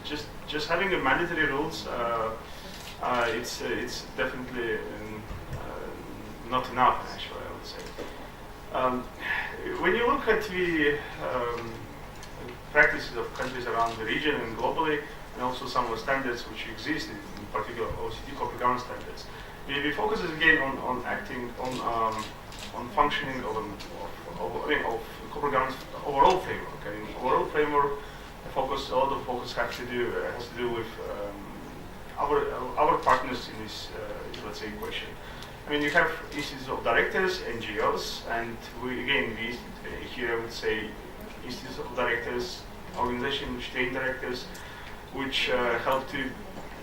just having a mandatory rules, it's definitely not enough. Actually, I would say. When you look at the practices of countries around the region and globally, and also some of the standards which exist, in particular OECD corporate governance standards, we focus again on acting on functioning of corporate governance overall framework. I mean, overall framework a lot of focus has to do with our partners in this let's say equation. I mean, you have institutes of directors, NGOs, and here I would say institutes of directors, organizations, state directors, which help to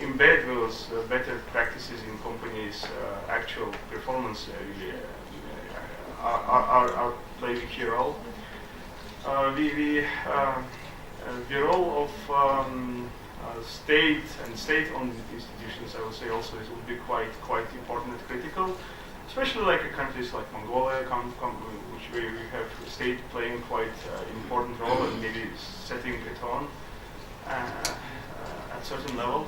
embed those better practices in companies' actual performance. Really, are playing a key role. The role of state and state-owned institutions, I would say, also would be quite important and critical, especially like countries like Mongolia, which we have state playing quite important role and maybe setting a tone at certain level.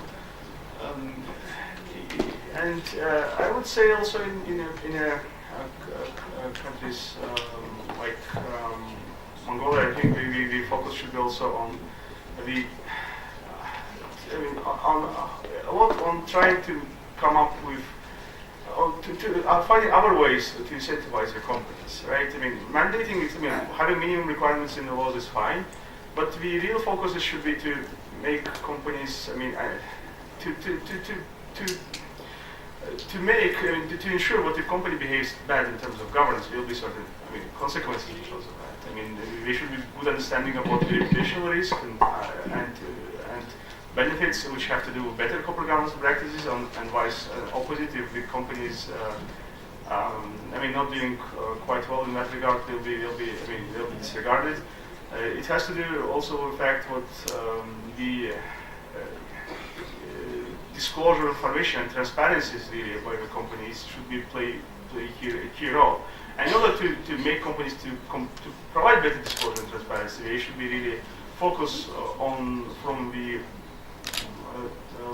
And I would say also in countries like Mongolia, I think the focus should be also on on trying to come up with finding other ways to incentivize the companies, right? I mean, mandating it, having minimum requirements in the laws is fine, but the real focus should be to make companies, to ensure that the company behaves bad in terms of governance, there will be certain consequences because of that. I mean, there should be good understanding about the reputational risk and benefits which have to do with better corporate governance practices, and vice opposite. If the companies, not doing quite well in that regard, they'll be disregarded. It has to do also with the fact what the disclosure information and transparency is really by the companies should be play here a key role. And in order to make companies to provide better disclosure and transparency, they should be really focused on from the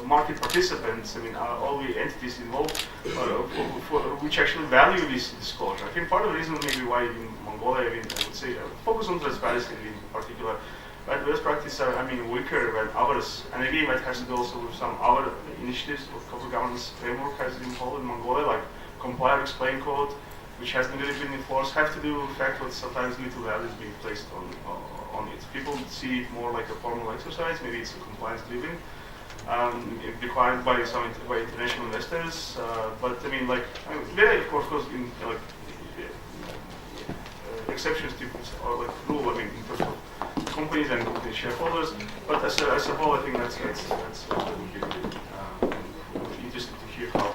market participants, all the entities involved, which actually value this disclosure. I think part of the reason maybe why in Mongolia, I would say, focus on transparency in particular, but best practices are, weaker than others. And again, that has to do also with some other initiatives of corporate governance framework has been followed in Mongolia, like Comply or Explain Code, which hasn't really been enforced, have to do with the fact that sometimes little value is being placed on it. People see it more like a formal exercise, maybe it's a compliance driven. Required by international investors, but there of course in exceptions to rule in terms of companies and company shareholders. But as a whole, I think that's would be interesting to hear how